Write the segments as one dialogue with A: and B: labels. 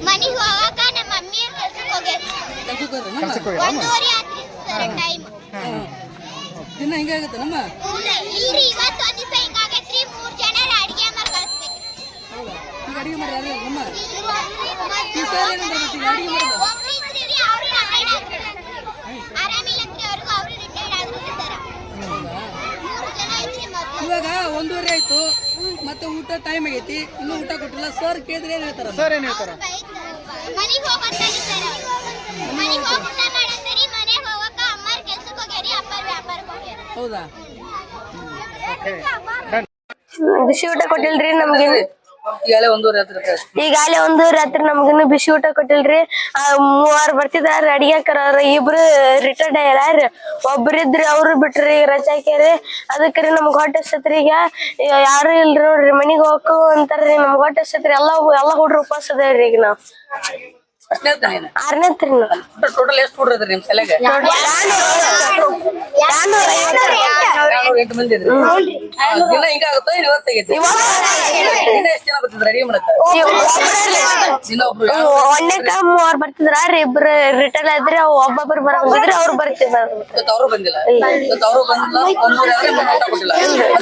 A: ಮನೆಗೆ ಹೋಗಾಕ ನಮ್ಮ ಮಮ್ಮಿ ಕೆಲ್ಸಕ್ಕೆ ಹೋಗ್ಯಾರ ಒಂದೂವರೆ ಆತ್ರಿ ಸರ್ ಟೈಮ್
B: ದಿನ ಹಿಂಗಾಗತ್ತೆ ನಮ್ಮ
A: ಇಲ್ರಿ ಇವತ್ತು ಒಂದು ದಿವಸ ಹಿಂಗಾಗೈತ್ರಿ 3 ಜನ ಅಡಿಗೆ ಮಾಡಿ ಕಳಿಸ್ಬೇಕ್ರಿ
B: ಹೌದಾ ಈಗ ಅಡಿಗೆ ಮಾಡಿ ಯಾರು ನಮ್ಮ ಇವಾಗ 1:30 ಆಯ್ತು ಮತ್ತೆ ಊಟ ಟೈಮ್ ಆಗೈತಿ ಇನ್ನೂ ಊಟ ಕೊಟ್ಟಿಲ್ಲ ಸರ್ ಕೇಳಿದ್ರೆ ಏನ್ ಹೇಳ್ತಾರ
C: ಸರ್ ಏನ್ ಹೇಳ್ತಾರ
A: ಮನೆಗೆ ಹೋಗಂತಾರಿ ಸರ್ ಮನೆಗೆ ಹೋಗಿ ಊಟ ಮಾಡಂತಾರಿ ಮನೆಗೆ ಹೋಗಕ ಅಮ್ಮರ ಕೆಲಸಕ್ಕೆ ಹೋಗ್ಯಾರಿ ಅಪ್ಪರ ವ್ಯಾಪಾರಕ್ಕೆ ಹೋಗ್ಯಾರ
B: ಹೌದಾ
D: ಬಿಸಿ ಊಟ ಕೊಟ್ಟಿಲ್ರಿ ನಮ್ಗೆ
B: ಈಗಾಗಲೇ 1:30
D: ಈಗಾಗಲೇ 1:30 ನಮ್ಗಿನ್ನು ಬಿಸಿ ಊಟ ಕೊಟ್ಟಿಲ್ರಿ 3 ಬರ್ತಿದಾರ ಅಡಿಗೆಕರ ಇಬ್ರು ರಿಟೈರ್ಡ್ ಆಗ್ಯಾರ ಒಬ್ರಿದ್ರಿ ಅವ್ರು ಬಿಟ್ರಿ ರಜಾ ಹಾಕ್ಯಾರಿ ಅದಕ್ಕೆ ನಮ್ಗೆ ಹೊಟ್ಟೆ ಹಸ್ತೈತ್ರಿ ಈಗ ಯಾರು ಇಲ್ರಿ ನೋಡ್ರಿ ಮನಿಗ್ ಹೋಗು ಅಂತಾರ್ರಿ ನಮ್ಗೆ ಹೊಟ್ಟೆ ಹಸ್ತೈತ್ರಿ ಎಲ್ಲಾ ಹುಡ್ರು ಉಪವಾಸ ಅದೇವ್ರಿ ಈಗ ನಾವ್ 6ನೇ
B: ಟೋಟಲ್ ಎಷ್ಟು ಹುಡ್ರಿ ನಿಮ್ ತಲೆಗೆ 408 ಮಂದಿ ಇದ್ರಿ ದಿನ ಹಿಂಗಾಗುತ್ತೋ ಇವತ್ತಾಗೈತಿ ದಿನ ಎಷ್ಟು ಜನ ಬರ್ತಿದ್ರ ಅಡಿಗೆ ಮಾಡಕ್ಕ ದಿನ ಒಬ್ರು
D: ಒಂದಕ್ಕ 3 ಬರ್ತಿದ್ರಿ ಇಬ್ರು ರಿಟೈರ್ಡ್ ಆದ್ರಿ ಒಬ್ಬೊಬ್ರು ಬರಂಗಿದ್ರಿ ಅವ್ರು ಬರ್ತಿದ್ರ
B: ಇವತ್ತು ಅವರು ಬಂದಿಲ್ಲ ಇವತ್ತು ಅವರು ಬಂದಿಲ್ಲ 1:30 ಆದ್ರೆ ಊಟ ಕೊಟ್ಟಿಲ್ಲ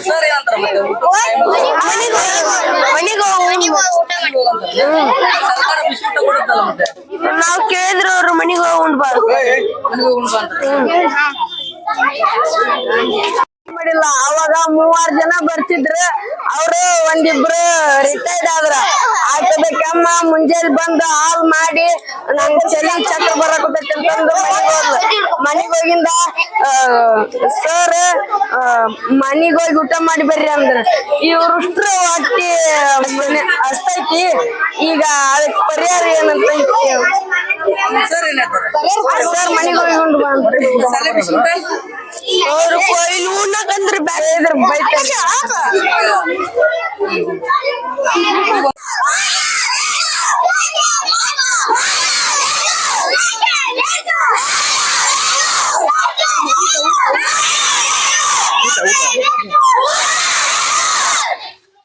B: ಸರ್ ಏನಂತಾರ ಮತ್ತೆ
D: ಮನಿಗ್
B: ಸರ್ಕಾರ ಬಿಸಿ ಊಟ ಕೊಡುತ್ತಲ್ಲ ಮತ್ತೆ
D: ನಾವ್ ಕೇಳಿದ್ರು ಅವ್ರು ಮನಿಗ್ ಹೋಗಿ ಉಣ್ಬಾರ್ದು ಮಾಡಿಲ್ಲ ಅವಾಗ 3 ಜನ ಬರ್ತಿದ್ರು ಅವ್ರು ಒಂದಿಬ್ರು ರಿಟೈರ್ಡ್ ಆದ್ರ ಆಯ್ತದ ಕೆಮ್ಮ ಮುಂಜಾನೆ ಬಂದು ಹಾಲ್ ಮಾಡಿ ನನ್ ಚಳಿ ಚಕ್ರ ಬರಕತ್ತೈತಿ ಅಂತಂದು ಮನಿಗ್ ಹೋಗಿಂದ ಸರ್ ಮನಿಗ್ ಹೋಗಿ ಊಟ ಮಾಡಿ ಬರ್ರಿ ಅಂದ್ರ ಇವ್ರಷ್ಟ್ರ ಹೊಟ್ಟಿ ಹಸ್ತೈತಿ ಈಗ ಅದಕ್ಕೆ ಪರಿಹಾರ ಏನಂತ ಸರ್ ಮನಿಗ್ ಹೋಗಿ ಉಂಡು ಬಂದ್ರಿ ಅವ್ರು ಕೊಯ್ಲು ಉಣ್ಣಕಂದ್ರೆ ಬೇರೆ ಇದ್ರ ಬೈತಾರೆ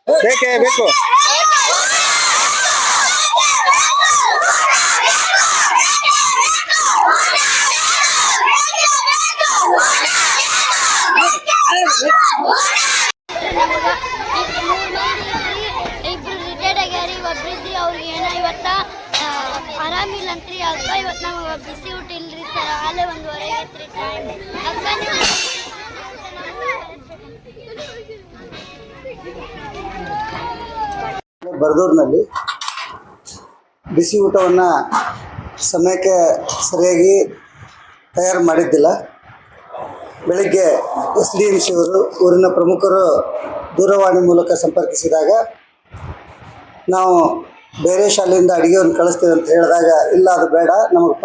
C: ಬೇಕೇ ಬೇಕು
A: ಇಬ್ರು ರಿಟೈರ್ಡ್ ಆಗ್ಯಾರಿ ಒಬ್ರಿದ್ರಿ ಅವ್ರಿಗೆ ಏನೋ ಇವತ್ತ ಆರಾಮಿಲ್ಲ ಅಂತ್ರಿ ಅಕ್ಕ ಇವತ್ತು ನಮಗೆ ಬಿಸಿ ಊಟ ಇಲ್ರಿ ಸರ್ ಆಲೇ 1:30 ಐತ್ರಿ ಟೈಮ್ ಅಕ್ಕ
E: ಬರದೂರಿನಲ್ಲಿ ಬಿಸಿ ಊಟವನ್ನು ಸಮಯಕ್ಕೆ ಸರಿಯಾಗಿ ತಯಾರು ಮಾಡಿದ್ದಿಲ್ಲ. ಬೆಳಗ್ಗೆ SDMC ಅವರು ಊರಿನ ಪ್ರಮುಖರು ದೂರವಾಣಿ ಮೂಲಕ ಸಂಪರ್ಕಿಸಿದಾಗ ನಾವು ಬೇರೆ ಶಾಲೆಯಿಂದ ಅಡುಗೆಯವ್ರನ್ನ ಕಳಿಸ್ತೀವಿ ಅಂತ ಹೇಳಿದಾಗ ಇಲ್ಲ ಅದು ಬೇಡ, ನಮಗೆ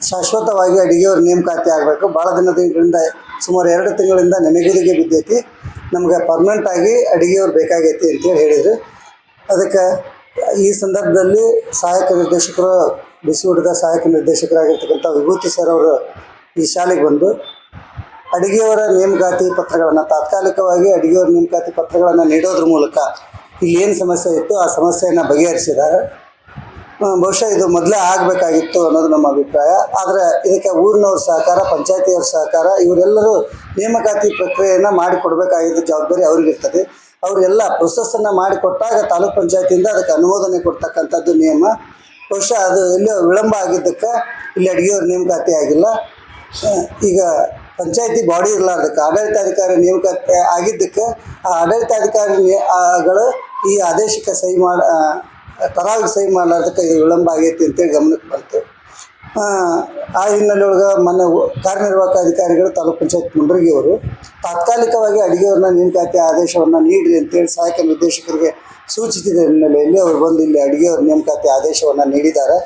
E: ಶಾಶ್ವತವಾಗಿ ಅಡುಗೆಯವ್ರ ನೇಮಕಾತಿ ಆಗಬೇಕು, ಭಾಳ ದಿನದಿಂದ ಸುಮಾರು 2 ತಿಂಗಳಿಂದ ನೆನೆಗುದಿಗೆ ಬಿದ್ದೈತಿ, ನಮ್ಗೆ ಪರ್ಮನೆಂಟಾಗಿ ಅಡುಗೆಯವ್ರು ಬೇಕಾಗೈತಿ ಅಂತೇಳಿ ಹೇಳಿದರು. ಅದಕ್ಕೆ ಈ ಸಂದರ್ಭದಲ್ಲಿ ಸಹಾಯಕ ನಿರ್ದೇಶಕರು ಬಿಸಿ ಊಟದ ಸಹಾಯಕ ನಿರ್ದೇಶಕರಾಗಿರ್ತಕ್ಕಂಥ ವಿಭೂತಿ ಸರ್ ಅವರು ಈ ಶಾಲೆಗೆ ಬಂದು ಅಡುಗೆಯವರ ನೇಮಕಾತಿ ಪತ್ರಗಳನ್ನು ತಾತ್ಕಾಲಿಕವಾಗಿ ಅಡುಗೆಯವರ ನೇಮಕಾತಿ ಪತ್ರಗಳನ್ನು ನೀಡೋದ್ರ ಮೂಲಕ ಇಲ್ಲಿ ಏನು ಸಮಸ್ಯೆ ಇತ್ತು ಆ ಸಮಸ್ಯೆಯನ್ನು ಬಗೆಹರಿಸಿದ್ದಾರೆ. ಬಹುಶಃ ಇದು ಮೊದಲೇ ಆಗಬೇಕಾಗಿತ್ತು ಅನ್ನೋದು ನಮ್ಮ ಅಭಿಪ್ರಾಯ. ಆದರೆ ಇದಕ್ಕೆ ಊರಿನವ್ರ ಸಹಕಾರ, ಪಂಚಾಯತಿಯವ್ರ ಸಹಕಾರ, ಇವರೆಲ್ಲರೂ ನೇಮಕಾತಿ ಪ್ರಕ್ರಿಯೆಯನ್ನು ಮಾಡಿಕೊಡ್ಬೇಕಾಗಿದ್ದ ಜವಾಬ್ದಾರಿ ಅವ್ರಿಗಿರ್ತದೆ. ಅವರೆಲ್ಲ ಪ್ರೊಸೆಸ್ಸನ್ನು ಮಾಡಿಕೊಟ್ಟಾಗ ತಾಲೂಕ್ ಪಂಚಾಯತಿಯಿಂದ ಅದಕ್ಕೆ ಅನುಮೋದನೆ ಕೊಡ್ತಕ್ಕಂಥದ್ದು ನಿಯಮ. ಬಹುಶಃ ಅದು ಎಲ್ಲೋ ವಿಳಂಬ ಆಗಿದ್ದಕ್ಕೆ ಇಲ್ಲಿ ಅಡುಗೆಯವ್ರ ನೇಮಕಾತಿ ಆಗಿಲ್ಲ. ಈಗ ಪಂಚಾಯತಿ ಬಾಡಿ ಇರಲಾರ್ದಕ್ಕೆ ಆಡಳಿತಾಧಿಕಾರಿ ನೇಮಕಾತಿ ಆಗಿದ್ದಕ್ಕೆ ಆ ಆಡಳಿತಾಧಿಕಾರಿಗಳು ಈ ಆದೇಶಕ್ಕೆ ತರಾವಿಗೆ ಸಹಿ ಮಾಡಲಾರ್ದಕ್ಕೆ ಇದು ವಿಳಂಬ ಆಗೈತಿ ಅಂತೇಳಿ ಗಮನಕ್ಕೆ ಬಂತು. ಆ ಹಿನ್ನೆಲೆಯೊಳಗೆ ಮೊನ್ನೆ ಕಾರ್ಯನಿರ್ವಾಹಕ ಅಧಿಕಾರಿಗಳು ತಾಲೂಕ್ ಪಂಚಾಯತ್ ಮುಂಡ್ರಿಗಿಯವರು ತಾತ್ಕಾಲಿಕವಾಗಿ ಅಡುಗೆಯವ್ರನ್ನ ನೇಮಕಾತಿ ಆದೇಶವನ್ನು ನೀಡಿರಿ ಅಂತೇಳಿ ಸಹಾಯಕ ನಿರ್ದೇಶಕರಿಗೆ ಸೂಚಿಸಿದ ಹಿನ್ನೆಲೆಯಲ್ಲಿ ಅವರು ಬಂದು ಇಲ್ಲಿ ಅಡುಗೆಯವ್ರ ನೇಮಕಾತಿ ಆದೇಶವನ್ನು ನೀಡಿದ್ದಾರೆ.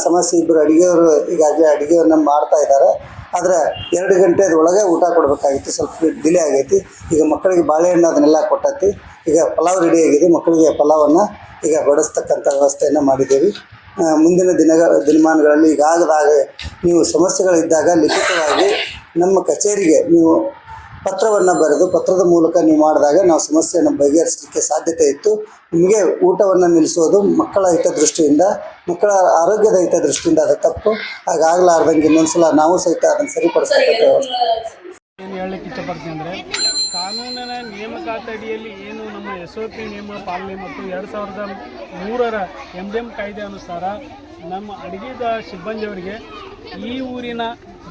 E: ಸಮಸ್ಯೆ ಇಬ್ಬರು ಅಡುಗೆಯವರು ಈಗಾಗಲೇ ಅಡುಗೆಯವ್ರನ್ನ ಮಾಡ್ತಾ ಇದ್ದಾರೆ. ಆದರೆ 2 ಗಂಟೆದೊಳಗೆ ಊಟ ಕೊಡಬೇಕಾಗಿತ್ತು, ಸ್ವಲ್ಪ ಡಿಲೇ ಆಗೈತಿ. ಈಗ ಮಕ್ಕಳಿಗೆ ಬಾಳೆಹಣ್ಣು ಅದನ್ನೆಲ್ಲ ಕೊಟ್ಟೈತಿ. ಈಗ ಪಲಾವ್ ರೆಡಿ ಆಗಿದೆ, ಮಕ್ಕಳಿಗೆ ಪಲಾವನ್ನು ಈಗ ಬಡಿಸ್ತಕ್ಕಂಥ ವ್ಯವಸ್ಥೆಯನ್ನು ಮಾಡಿದ್ದೇವೆ. ಮುಂದಿನ ದಿನಮಾನಗಳಲ್ಲಿ ಈಗಾಗದಾಗ ನೀವು ಸಮಸ್ಯೆಗಳಿದ್ದಾಗ ಲಿಖಿತವಾಗಿ ನಮ್ಮ ಕಚೇರಿಗೆ ನೀವು ಪತ್ರವನ್ನು ಬರೆದು ಪತ್ರದ ಮೂಲಕ ನೀವು ಮಾಡಿದಾಗ ನಾವು ಸಮಸ್ಯೆಯನ್ನು ಬಗೆಹರಿಸಲಿಕ್ಕೆ ಸಾಧ್ಯತೆ ಇತ್ತು. ನಿಮಗೆ ಊಟವನ್ನು ನಿಲ್ಲಿಸೋದು ಮಕ್ಕಳ ಹಿತದೃಷ್ಟಿಯಿಂದ, ಮಕ್ಕಳ ಆರೋಗ್ಯದ ಹಿತದೃಷ್ಟಿಯಿಂದ ಅದು ತಪ್ಪು. ಹಾಗಾಗಲಾರ್ದಂಗೆ ಇನ್ನೊಂದ್ಸಲ ನಾವು ಸಹಿತ ಅದನ್ನು ಸರಿಪಡಿಸತಕ್ಕಂಥ ವ್ಯವಸ್ಥೆ.
F: ಏನು ಹೇಳಲಿಕ್ಕೆ ಇಷ್ಟಪಡ್ತೀನಿ ಅಂದರೆ, ಕಾನೂನಿನ ನೇಮಕಾತಿ ಅಡಿಯಲ್ಲಿ ಏನು ನಮ್ಮ SOP ನಿಯಮ ಪಾಲನೆ ಮತ್ತು 2003ರ MDM ಕಾಯ್ದೆ ಅನುಸಾರ ನಮ್ಮ ಅಡುಗೆದ ಸಿಬ್ಬಂದಿಯವರಿಗೆ ಈ ಊರಿನ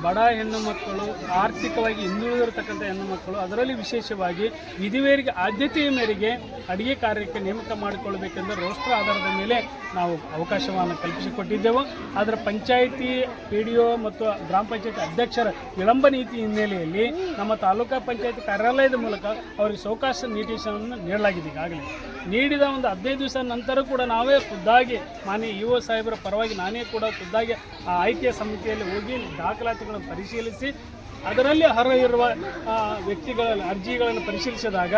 F: ಬಡ ಹೆಣ್ಣು ಮಕ್ಕಳು, ಆರ್ಥಿಕವಾಗಿ ಹಿಂದುಳಿದಿರತಕ್ಕಂಥ ಹೆಣ್ಣು ಮಕ್ಕಳು, ಅದರಲ್ಲಿ ವಿಶೇಷವಾಗಿ ವಿಧವೆಯರಿಗೆ ಆದ್ಯತೆಯ ಮೇರೆಗೆ ಅಡುಗೆ ಕಾರ್ಯಕ್ಕೆ ನೇಮಕ ಮಾಡಿಕೊಳ್ಳಬೇಕೆಂದು ರೋಸ್ಟರ್ ಆಧಾರದ ಮೇಲೆ ನಾವು ಅವಕಾಶವನ್ನು ಕಲ್ಪಿಸಿಕೊಟ್ಟಿದ್ದೆವು. ಅದರ ಪಂಚಾಯಿತಿ PDO ಮತ್ತು ಗ್ರಾಮ ಪಂಚಾಯತಿ ಅಧ್ಯಕ್ಷರ ವಿಳಂಬ ನೀತಿ ಹಿನ್ನೆಲೆಯಲ್ಲಿ ನಮ್ಮ ತಾಲೂಕಾ ಪಂಚಾಯತಿ ಕಾರ್ಯಾಲಯದ ಮೂಲಕ ಅವರಿಗೆ ಸಾವಕಾಶ ನೋಟಿಸನ್ನು ನೀಡಲಾಗಿದೆ. ಈಗಾಗಲೇ ನೀಡಿದ ಒಂದು 15 ದಿವಸ ನಂತರ ಕೂಡ ನಾವೇ ಖುದ್ದಾಗಿ ಮಾನ್ಯ EO ಸಾಹೇಬರ ಪರವಾಗಿ ನಾನೇ ಕೂಡ ಖುದ್ದಾಗಿ ಆ ಆಯ್ಕೆಯ ಸಮಿತಿಯಲ್ಲಿ ಹೋಗಿ ದಾಖಲಾತಿಗಳನ್ನು ಪರಿಶೀಲಿಸಿ ಅದರಲ್ಲಿ ಅರ್ಹ ಇರುವ ವ್ಯಕ್ತಿಗಳ ಅರ್ಜಿಗಳನ್ನು ಪರಿಶೀಲಿಸಿದಾಗ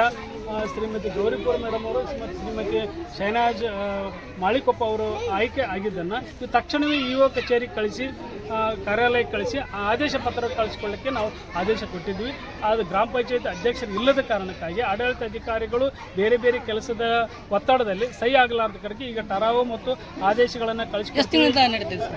F: ಶ್ರೀಮತಿ ಗೌರಿಪುರ ಮೇಡಮ್ ಅವರು ಮತ್ತು ಶ್ರೀಮತಿ ಶೈನಾಜ್ ಮಾಳಿಕೊಪ್ಪ ಅವರು ಆಯ್ಕೆ ಆಗಿದ್ದನ್ನು ತಕ್ಷಣವೇ EO ಕಚೇರಿಗೆ ಕಳಿಸಿ ಕಾರ್ಯಾಲಯಕ್ಕೆ ಕಳಿಸಿ ಆ ಆದೇಶ ಪತ್ರ ಕಳಿಸ್ಕೊಳ್ಳಿಕ್ಕೆ ನಾವು ಆದೇಶ ಕೊಟ್ಟಿದ್ವಿ. ಅದು ಗ್ರಾಮ ಪಂಚಾಯತ್ ಅಧ್ಯಕ್ಷರು ಇಲ್ಲದ ಕಾರಣಕ್ಕಾಗಿ ಆಡಳಿತ ಅಧಿಕಾರಿಗಳು ಬೇರೆ ಬೇರೆ ಕೆಲಸದ ಒತ್ತಡದಲ್ಲಿ ಸಹಿ ಆಗಲಾರ್ದಕ್ಕೆ ಈಗ ಟರಾವು ಮತ್ತು ಆದೇಶಗಳನ್ನು ಕಳಿಸ್ಕೊಡ್ತೀವಿ.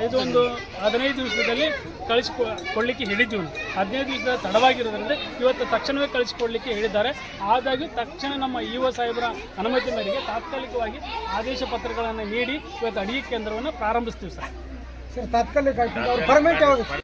F: ಇದು ಒಂದು 15 ದಿವಸದಲ್ಲಿ ಕಳಿಸಿಕೊಳ್ಳಿಕ್ಕೆ ಹೇಳಿದ್ದೀವಿ. 15 ದಿವಸದ ತಡವಾಗಿರೋದ್ರಿಂದ ಇವತ್ತು ತಕ್ಷಣವೇ ಕಳಿಸಿಕೊಡ್ಲಿಕ್ಕೆ ಹೇಳಿದ್ದಾರೆ. ಆದಾಗ್ಯೂ ತಕ್ಷಣ ನಮ್ಮ EO ಸಾಹೇಬರ ಅನುಮತಿ ಮೇರೆಗೆ ತಾತ್ಕಾಲಿಕವಾಗಿ ಆದೇಶ ಪತ್ರಗಳನ್ನು ನೀಡಿ ಇವತ್ತು ಅಡಿಗೆ ಕೇಂದ್ರವನ್ನು ಪ್ರಾರಂಭಿಸ್ತೀವಿ ಸರ್.
G: ತಾತ್ಕಾಲಿಕ ಪರ್ಮನೆಂಟ್ ಯಾವಾಗ?